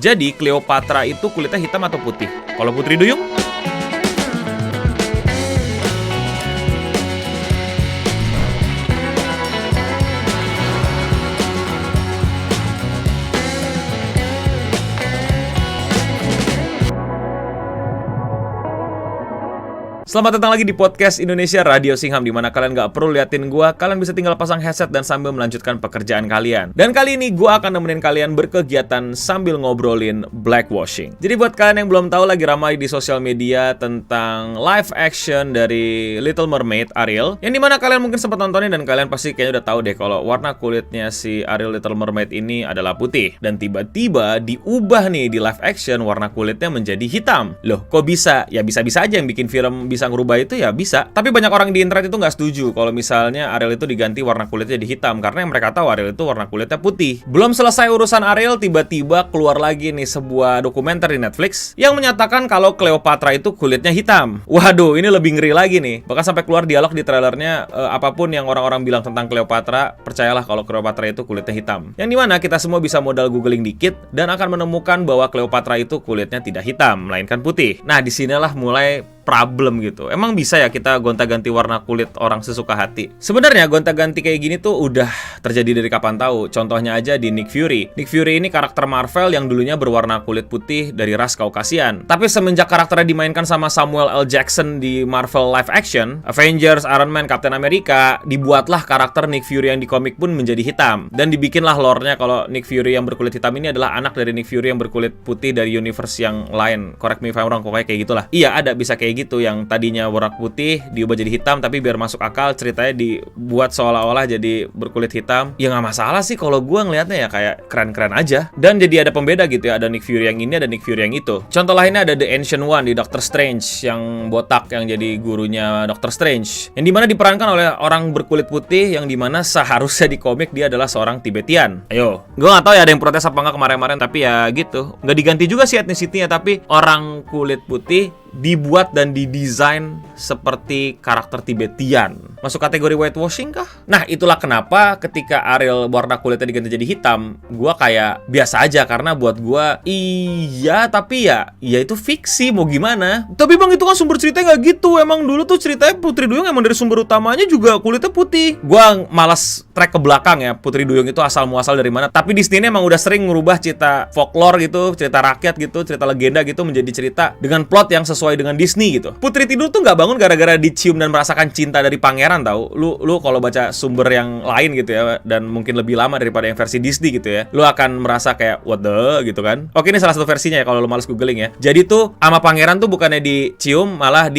Jadi Cleopatra itu kulitnya hitam atau putih? Kalau Putri Duyung? Selamat datang lagi di podcast Indonesia Radio Singham, di mana kalian gak perlu liatin gua, kalian bisa tinggal pasang headset dan sambil melanjutkan pekerjaan kalian. Dan kali ini gua akan nemenin kalian berkegiatan sambil ngobrolin blackwashing. Jadi buat kalian yang belum tahu, lagi ramai di sosial media tentang live action dari Little Mermaid Ariel, yang dimana kalian mungkin sempat nontonin dan kalian pasti kayaknya udah tahu deh kalau warna kulitnya si Ariel Little Mermaid ini adalah putih. Dan tiba-tiba diubah nih di live action, warna kulitnya menjadi hitam. Loh, kok bisa? Ya bisa-bisa aja yang bikin film bisa ngerubah itu, ya bisa. Tapi banyak orang di internet itu nggak setuju kalau misalnya Ariel itu diganti warna kulitnya jadi hitam, karena yang mereka tahu Ariel itu warna kulitnya putih. Belum selesai urusan Ariel, tiba-tiba keluar lagi nih sebuah dokumenter di Netflix yang menyatakan kalau Cleopatra itu kulitnya hitam. Waduh, ini lebih ngeri lagi nih. Bahkan sampai keluar dialog di trailernya, apapun yang orang-orang bilang tentang Cleopatra, percayalah kalau Cleopatra itu kulitnya hitam. Yang dimana kita semua bisa modal googling dikit dan akan menemukan bahwa Cleopatra itu kulitnya tidak hitam, melainkan putih. Nah, disinilah mulai problem gitu. Emang bisa ya kita gonta-ganti warna kulit orang sesuka hati? Sebenarnya gonta-ganti kayak gini tuh udah terjadi dari kapan tahu. Contohnya aja di Nick Fury. Nick Fury ini karakter Marvel yang dulunya berwarna kulit putih dari ras Kaukasian. Tapi semenjak karakternya dimainkan sama Samuel L. Jackson di Marvel live action, Avengers, Iron Man, Captain America, dibuatlah karakter Nick Fury yang di komik pun menjadi hitam. Dan dibikinlah lore-nya kalau Nick Fury yang berkulit hitam ini adalah anak dari Nick Fury yang berkulit putih dari universe yang lain. Correct me if I'm wrong, pokoknya kayak gitulah. Iya, ada bisa kayak gitu, yang tadinya warna putih diubah jadi hitam, tapi biar masuk akal ceritanya dibuat seolah-olah jadi berkulit hitam. Ya nggak masalah sih kalau gue ngelihatnya, ya kayak keren-keren aja. Dan jadi ada pembeda gitu ya, ada Nick Fury yang ini, ada Nick Fury yang itu. Contoh lainnya ada The Ancient One di Doctor Strange, yang botak yang jadi gurunya Doctor Strange, yang dimana diperankan oleh orang berkulit putih, yang dimana seharusnya di komik dia adalah seorang Tibetian. Ayo, gue nggak tahu ya ada yang protes apa nggak kemarin-kemarin, tapi ya gitu. Nggak diganti juga sih etnisitinya, tapi orang kulit putih dibuat dan didesain seperti karakter Tibetian. Masuk kategori whitewashing kah? Nah, itulah kenapa ketika Ariel warna kulitnya diganti jadi hitam, gua kayak biasa aja, karena buat gua iya, tapi ya itu fiksi, mau gimana? Tapi bang, itu kan sumber ceritanya nggak gitu. Emang dulu tuh ceritanya Putri Duyung emang dari sumber utamanya juga kulitnya putih. Gua malas track ke belakang ya, Putri Duyung itu asal muasal dari mana. Tapi Disney ini emang udah sering ngerubah cerita folklore gitu, cerita rakyat gitu, cerita legenda gitu menjadi cerita dengan plot yang sesuai dengan Disney gitu. Putri Tidur tuh nggak bangun gara-gara dicium dan merasakan cinta dari pangeran, tahu. Lu kalau baca sumber yang lain gitu ya, dan mungkin lebih lama daripada yang versi Disney gitu ya, lu akan merasa kayak what the gitu kan. Oke, ini salah satu versinya ya kalau lu males googling ya. Jadi tuh sama pangeran tuh bukannya dicium, malah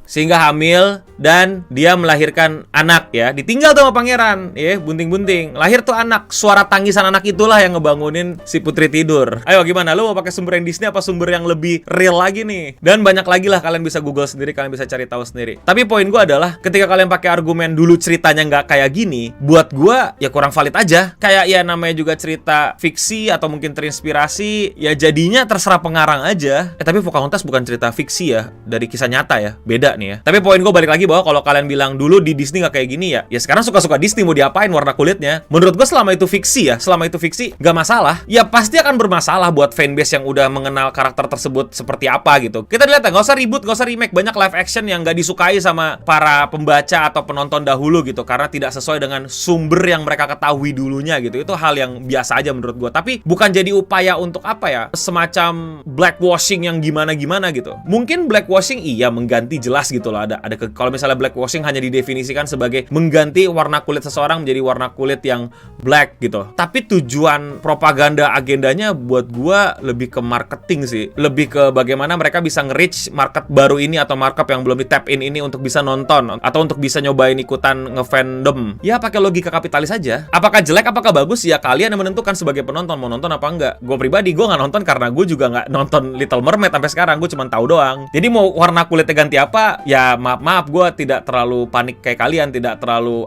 sehingga hamil dan dia melahirkan anak ya. Ditinggal tuh sama pangeran, ya, bunting-bunting. Lahir tuh anak. Suara tangisan anak itulah yang ngebangunin si Putri Tidur. Ayo gimana? Lu mau pakai sumber yang Disney apa sumber yang lebih real lagi nih? Dan banyak lagi lah, kalian bisa Google sendiri, kalian bisa cari tahu sendiri. Tapi poin gue adalah ketika kalian pakai argumen dulu ceritanya nggak kayak gini, buat gue ya kurang valid aja. Kayak ya namanya juga cerita fiksi atau mungkin terinspirasi, ya jadinya terserah pengarang aja. Tapi Pocahontas bukan cerita fiksi ya, dari kisah nyata ya. Beda nih ya. Tapi poin gue balik lagi bahwa kalau kalian bilang dulu di Disney nggak kayak gini ya sekarang suka-suka Disney, mau diapain warna kulitnya? Menurut gue selama itu fiksi nggak masalah. Ya pasti akan bermasalah buat fanbase yang udah mengenal karakter tersebut seperti apa gitu. Kita lihat ya, nggak usah ribut, nggak usah remake. Banyak live action yang nggak disukai sama para pembaca atau penonton dahulu gitu, karena tidak sesuai dengan sumber yang mereka ketahui dulunya gitu. Itu hal yang biasa aja menurut gue. Tapi bukan jadi upaya untuk apa ya, semacam blackwashing yang gimana-gimana gitu. Mungkin blackwashing iya mengganti jelas gitu loh. Kalau misalnya blackwashing hanya didefinisikan sebagai mengganti warna kulit seseorang menjadi warna kulit yang black gitu. Tapi tujuan propaganda agendanya buat gua lebih ke marketing sih. Lebih ke bagaimana mereka bisa nge-reach market baru ini atau market yang belum di-tap in ini untuk bisa nonton atau untuk bisa nyobain ikutan nge-fandom. Ya pakai logika kapitalis aja. Apakah jelek, apakah bagus, ya kalian yang menentukan sebagai penonton mau nonton apa enggak. Gua pribadi gua nggak nonton karena gue juga nggak nonton Little Mermaid sampai sekarang. Gue cuma tahu doang. Jadi mau warna kulitnya ganti apa, ya maaf gue tidak terlalu panik kayak kalian, tidak terlalu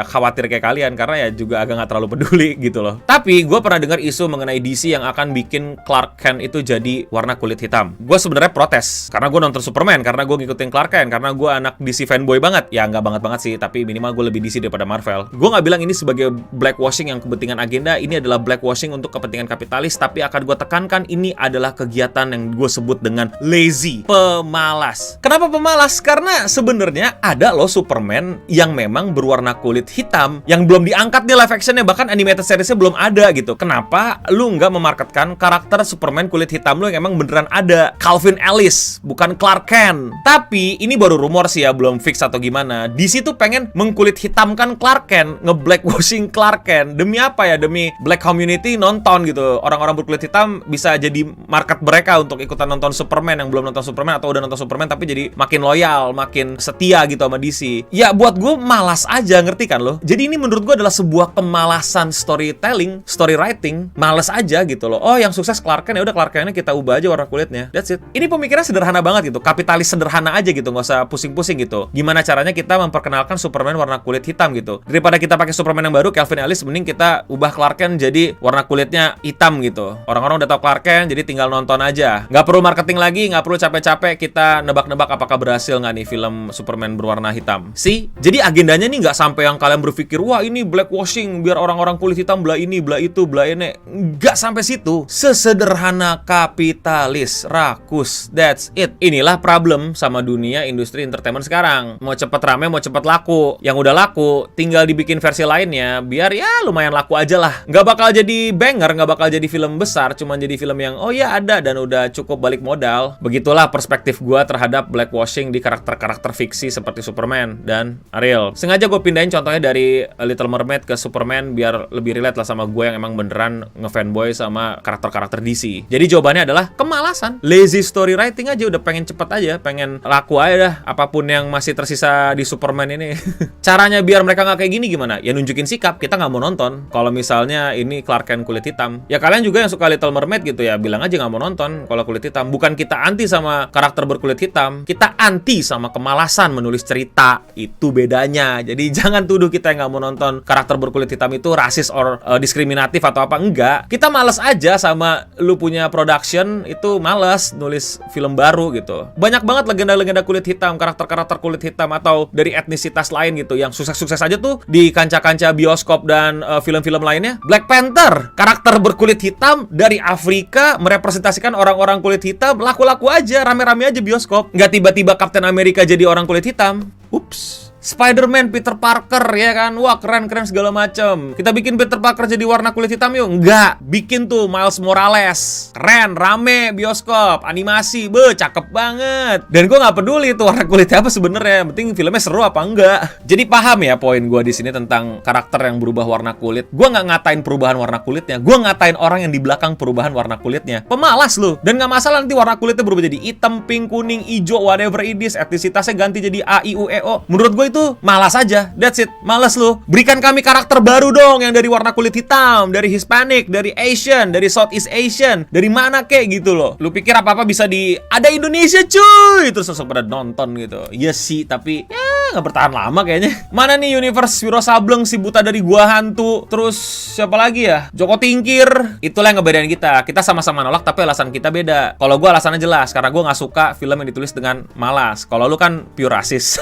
khawatir kayak kalian, karena ya juga agak nggak terlalu peduli gitu loh. Tapi gue pernah dengar isu mengenai DC yang akan bikin Clark Kent itu jadi warna kulit hitam. Gue sebenarnya protes karena gue nonton Superman, karena gue ngikutin Clark Kent, karena gue anak DC fanboy banget. Ya nggak banget sih, tapi minimal gue lebih DC daripada Marvel. Gue nggak bilang ini sebagai blackwashing yang kepentingan agenda. Ini adalah blackwashing untuk kepentingan kapitalis, tapi akan gue tekankan ini adalah kegiatan yang gue sebut dengan lazy, pemalas. Kenapa pemalas? Karena sebenarnya ada loh Superman yang memang berwarna kulit hitam yang belum diangkat nih live actionnya, bahkan animated seriesnya belum ada gitu. Kenapa lu nggak memarketkan karakter Superman kulit hitam lu yang emang beneran ada? Calvin Ellis, bukan Clark Kent. Tapi ini baru rumor sih ya, belum fix atau gimana. DC tuh pengen mengkulit hitamkan Clark Kent, nge-blackwashing Clark Kent. Demi apa ya? Demi black community nonton gitu. Orang-orang berkulit hitam bisa jadi market mereka untuk ikutan nonton Superman yang belum nonton Superman atau udah nonton Superman tapi jadi makin loyal, makin setia gitu sama DC. Ya buat gue malas aja, ngerti kan lo? Jadi ini menurut gue adalah sebuah kemalasan storytelling, story writing. Males aja gitu loh. Oh, yang sukses Clark Kent, ya udah Clark Kent-nya kita ubah aja warna kulitnya. That's it. Ini pemikirannya sederhana banget gitu. Kapitalis sederhana aja gitu, nggak usah pusing-pusing gitu. Gimana caranya kita memperkenalkan Superman warna kulit hitam gitu. Daripada kita pakai Superman yang baru, Calvin Ellis, mending kita ubah Clark Kent jadi warna kulitnya hitam gitu. Orang-orang udah tahu Clark Kent, jadi tinggal nonton aja. Nggak perlu marketing lagi, nggak perlu capek-capek kita nebak-nebak apakah berhasil nggak nih film Superman berwarna hitam. Jadi agendanya nih nggak sampai yang kalian berpikir, wah ini blackwashing biar orang-orang kulit hitam belah ini, belah itu, belah ini. Nggak sampai situ. Sesederhana kapitalis, rakus. That's it. Inilah problem sama dunia industri entertainment sekarang. Mau cepet rame, mau cepet laku. Yang udah laku, tinggal dibikin versi lainnya, biar ya lumayan laku aja lah. Nggak bakal jadi banger, nggak bakal jadi film besar, cuman jadi film yang oh ya ada dan udah cukup balik modal. Begitulah perspektif gua terhadap blackwashing di karakter-karakter fiksi seperti Superman dan Ariel. Sengaja gue pindahin contohnya dari Little Mermaid ke Superman biar lebih relate lah sama gue yang emang beneran ngefanboy sama karakter-karakter DC. Jadi jawabannya adalah kemalasan. Lazy story writing aja, udah pengen cepet aja, pengen laku aja dah apapun yang masih tersisa di Superman ini. Caranya biar mereka nggak kayak gini gimana? Ya nunjukin sikap, kita nggak mau nonton. Kalau misalnya ini Clark Kent kulit hitam, ya kalian juga yang suka Little Mermaid gitu ya, bilang aja nggak mau nonton kalau kulit hitam. Bukan kita anti sama karakter berkulit hitam, kita anti sama kemalasan menulis cerita. Itu bedanya. Jadi jangan tuduh kita yang nggak mau nonton karakter berkulit hitam itu rasis or diskriminatif atau apa. Enggak. Kita males aja sama lu punya production itu males nulis film baru gitu. Banyak banget legenda-legenda kulit hitam, karakter-karakter kulit hitam atau dari etnisitas lain gitu yang sukses-sukses aja tuh di kancah-kancah bioskop dan film-film lainnya. Black Panther, karakter berkulit hitam dari Afrika merepresentasikan orang-orang kulit hitam, laku-laku aja, rame-rame aja bioskop. Nggak tiba-tiba Captain America jadi orang kulit hitam. Ups. Spider-Man, Peter Parker, ya kan? Wah, keren-keren segala macam. Kita bikin Peter Parker jadi warna kulit hitam yuk? Enggak. Bikin tuh Miles Morales. Keren, rame, bioskop, animasi. Cakep banget. Dan gue nggak peduli tuh warna kulitnya apa sebenarnya. Yang penting filmnya seru apa enggak. Jadi paham ya poin gue di sini tentang karakter yang berubah warna kulit. Gue nggak ngatain perubahan warna kulitnya. Gue ngatain orang yang di belakang perubahan warna kulitnya. Pemalas lu. Dan nggak masalah nanti warna kulitnya berubah jadi hitam, pink, kuning, hijau, whatever it is. Etnisitasnya ganti jadi A, I, U, E, O. Menurut gue itu malas aja. That's it. Malas lu. Berikan kami karakter baru dong yang dari warna kulit hitam, dari Hispanic, dari Asian, dari Southeast Asian, dari mana kek gitu loh. Lu pikir apa-apa bisa ada Indonesia cuy, terus langsung pada nonton gitu. Iya sih, tapi ya nggak bertahan lama kayaknya. Mana nih universe Wiro Sableng, si buta dari gua hantu, terus siapa lagi ya? Joko Tingkir. Itulah yang ngebedain kita. Kita sama-sama nolak tapi alasan kita beda. Kalau gua alasannya jelas, karena gua nggak suka film yang ditulis dengan malas. Kalau lu kan pure rasis.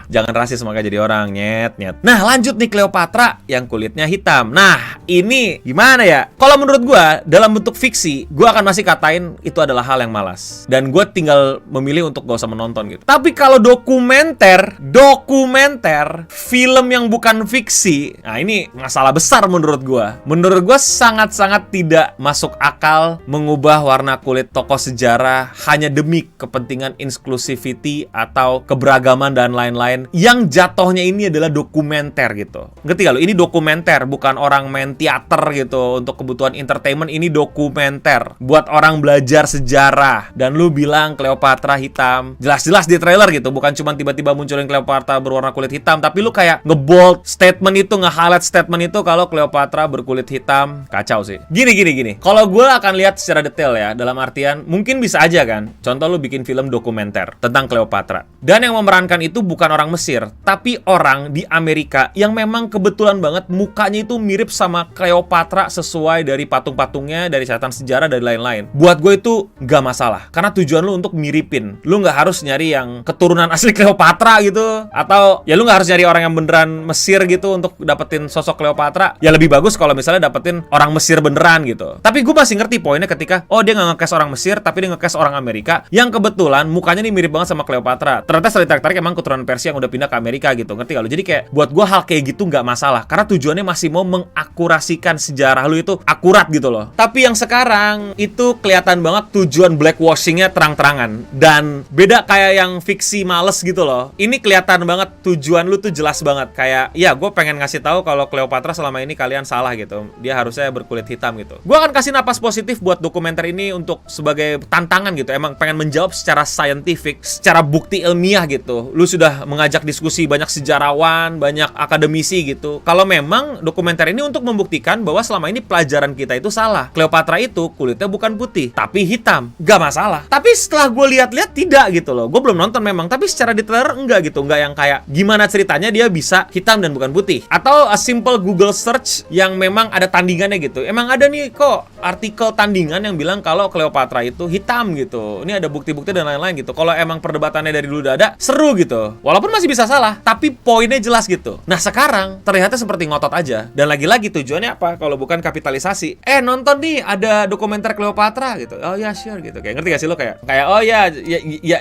Jangan rasis makanya jadi orang, nyet. Nah, lanjut nih Cleopatra yang kulitnya hitam. Nah, ini gimana ya? Kalau menurut gua, dalam bentuk fiksi, gua akan masih katain itu adalah hal yang malas. Dan gua tinggal memilih untuk gak usah menonton gitu. Tapi kalau dokumenter, film yang bukan fiksi, nah ini masalah besar menurut gua. Menurut gua sangat-sangat tidak masuk akal mengubah warna kulit tokoh sejarah hanya demi kepentingan inclusivity atau keberagaman dan lain-lain lain yang jatuhnya ini adalah dokumenter gitu. Ngerti gak lu? Ini dokumenter, bukan orang main teater gitu untuk kebutuhan entertainment. Ini dokumenter buat orang belajar sejarah. Dan lu bilang Cleopatra hitam, jelas-jelas di trailer gitu, bukan cuma tiba-tiba munculin Cleopatra berwarna kulit hitam, tapi lu kayak ngebold statement itu, nge-highlight statement itu kalau Cleopatra berkulit hitam. Kacau sih. Gini. Kalau gue akan lihat secara detail ya, dalam artian mungkin bisa aja kan, contoh lu bikin film dokumenter tentang Cleopatra, dan yang memerankan itu bukan orang Mesir, tapi orang di Amerika yang memang kebetulan banget mukanya itu mirip sama Cleopatra sesuai dari patung-patungnya, dari catatan sejarah, dari lain-lain. Buat gue itu nggak masalah, karena tujuan lu untuk miripin. Lu nggak harus nyari yang keturunan asli Cleopatra gitu, atau ya lu nggak harus nyari orang yang beneran Mesir gitu untuk dapetin sosok Cleopatra. Ya lebih bagus kalau misalnya dapetin orang Mesir beneran gitu. Tapi gue masih ngerti poinnya ketika, oh dia nggak nge-cast orang Mesir, tapi dia nge-cast orang Amerika yang kebetulan mukanya nih mirip banget sama Cleopatra. Ternyata setelah ditarik-tarik emang keturunan Persia yang udah pindah ke Amerika gitu, ngerti gak lu? Jadi kayak buat gue hal kayak gitu nggak masalah, karena tujuannya masih mau mengakurasikan sejarah lu itu akurat gitu loh. Tapi yang sekarang itu kelihatan banget tujuan blackwashingnya terang-terangan, dan beda kayak yang fiksi males gitu loh. Ini kelihatan banget tujuan lu tuh jelas banget, kayak ya gue pengen ngasih tahu kalau Cleopatra selama ini kalian salah gitu, dia harusnya berkulit hitam gitu. Gue akan kasih napas positif buat dokumenter ini untuk sebagai tantangan gitu, emang pengen menjawab secara scientific, secara bukti ilmiah gitu. Lu sudah mengajak diskusi banyak sejarawan, banyak akademisi gitu. Kalau memang dokumenter ini untuk membuktikan bahwa selama ini pelajaran kita itu salah, Cleopatra itu kulitnya bukan putih tapi hitam, gak masalah. Tapi setelah gue lihat-lihat tidak gitu loh. Gue belum nonton memang, tapi secara di trailer enggak gitu, enggak yang kayak gimana ceritanya dia bisa hitam dan bukan putih, atau a simple Google search yang memang ada tandingannya gitu. Emang ada nih kok artikel tandingan yang bilang kalau Cleopatra itu hitam gitu. Ini ada bukti-bukti dan lain-lain gitu. Kalau emang perdebatannya dari dulu udah ada, seru gitu. Walaupun masih bisa salah, tapi poinnya jelas gitu. Nah sekarang terlihatnya seperti ngotot aja. Dan lagi-lagi tujuannya apa kalau bukan kapitalisasi? Nonton nih ada dokumenter Cleopatra gitu. Oh ya sure gitu. Kayak ngerti gak sih lo, kayak oh ya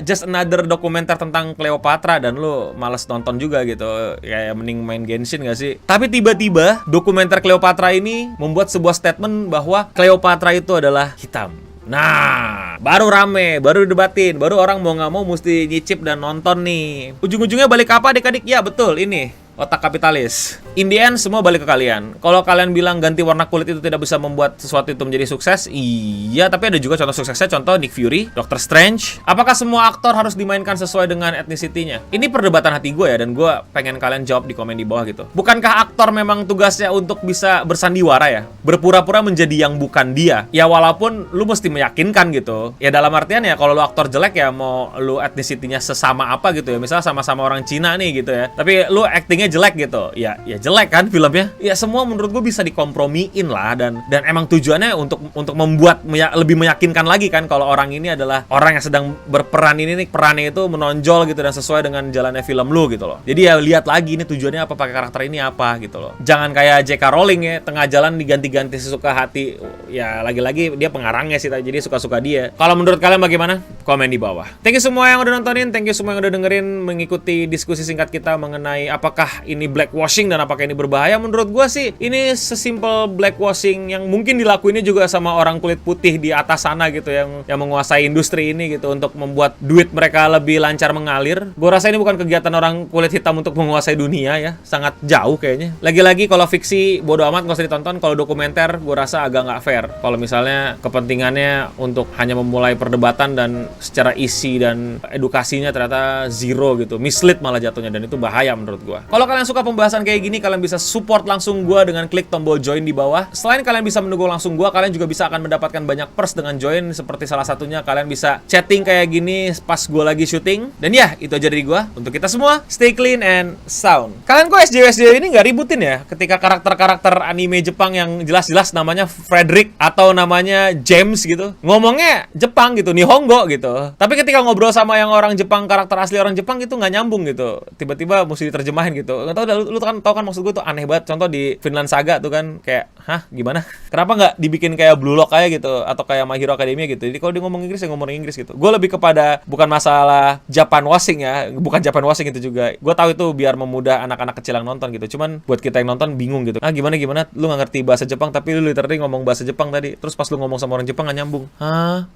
just another dokumenter tentang Cleopatra, dan lo males nonton juga gitu. Kayak mending main Genshin gak sih? Tapi tiba-tiba dokumenter Cleopatra ini membuat sebuah statement bahwa Cleopatra itu adalah hitam. Nah, baru rame, baru debatin, baru orang mau nggak mau mesti nyicip dan nonton nih. Ujung-ujungnya balik apa adik-adik? Ya betul, ini otak kapitalis. In the end, semua balik ke kalian. Kalau kalian bilang ganti warna kulit itu tidak bisa membuat sesuatu itu menjadi sukses, iya, tapi ada juga contoh suksesnya, contoh Nick Fury, Doctor Strange. Apakah semua aktor harus dimainkan sesuai dengan etnisitinya? Ini perdebatan hati gue ya, dan gue pengen kalian jawab di komen di bawah gitu. Bukankah aktor memang tugasnya untuk bisa bersandiwara ya? Berpura-pura menjadi yang bukan dia. Ya walaupun lu mesti meyakinkan gitu. Ya dalam artian ya, kalau lu aktor jelek ya mau lu etnisitinya sesama apa gitu ya. Misalnya sama-sama orang Cina nih gitu ya. Tapi lu actingnya jelek gitu, ya jelek kan filmnya. Ya semua menurut gue bisa dikompromiin lah, dan emang tujuannya untuk membuat lebih meyakinkan lagi kan kalau orang ini adalah orang yang sedang berperan, ini nih perannya itu menonjol gitu dan sesuai dengan jalannya film lu gitu loh. Jadi ya lihat lagi ini tujuannya apa, pakai karakter ini apa gitu loh. Jangan kayak J.K. Rowling ya, tengah jalan diganti-ganti sesuka hati. Ya lagi-lagi dia pengarangnya sih, jadi suka-suka dia. Kalau menurut kalian bagaimana? Komen di bawah. Thank you semua yang udah nontonin, thank you semua yang udah dengerin, mengikuti diskusi singkat kita mengenai apakah ini blackwashing dan apakah ini berbahaya. Menurut gue sih ini sesimpel blackwashing yang mungkin dilakuinnya juga sama orang kulit putih di atas sana gitu, yang menguasai industri ini gitu, untuk membuat duit mereka lebih lancar mengalir. Gue rasa ini bukan kegiatan orang kulit hitam untuk menguasai dunia ya, sangat jauh kayaknya. Lagi-lagi kalau fiksi bodo amat, nggak usah ditonton. Kalau dokumenter gue rasa agak nggak fair kalau misalnya kepentingannya untuk hanya memulai perdebatan dan secara isi dan edukasinya ternyata zero gitu, mislead malah jatuhnya, dan itu bahaya menurut gue. Kalau kalian suka pembahasan kayak gini, kalian bisa support langsung gue dengan klik tombol join di bawah. Selain kalian bisa mendukung langsung gue, kalian juga bisa akan mendapatkan banyak perks dengan join. Seperti salah satunya kalian bisa chatting kayak gini pas gue lagi syuting. Dan ya, itu aja dari gue. Untuk kita semua, stay clean and sound. Kalian kok SJW ini nggak ributin ya ketika karakter-karakter anime Jepang yang jelas-jelas namanya Frederick atau namanya James gitu, ngomongnya Jepang gitu, Nihongo gitu. Tapi ketika ngobrol sama yang orang Jepang, karakter asli orang Jepang gitu nggak nyambung gitu. Tiba-tiba mesti diterjemahin gitu. Nggak tahu, lu kan tau kan maksud gue tuh aneh banget. Contoh di Vinland Saga tuh kan kayak, hah gimana? Kenapa nggak dibikin kayak Blue Lock aja gitu, atau kayak My Hero Academia gitu? Jadi kalau dia ngomong Inggris ya ngomong Inggris gitu. Gue lebih kepada bukan masalah Japan washing ya, bukan Japan washing itu juga. Gue tahu itu biar memudah anak-anak kecil yang nonton gitu. Cuman buat kita yang nonton bingung gitu. Ah gimana? Lu nggak ngerti bahasa Jepang tapi lu literally ngomong bahasa Jepang tadi. Terus pas lu ngomong sama orang Jepang nggak nyambung. Hah?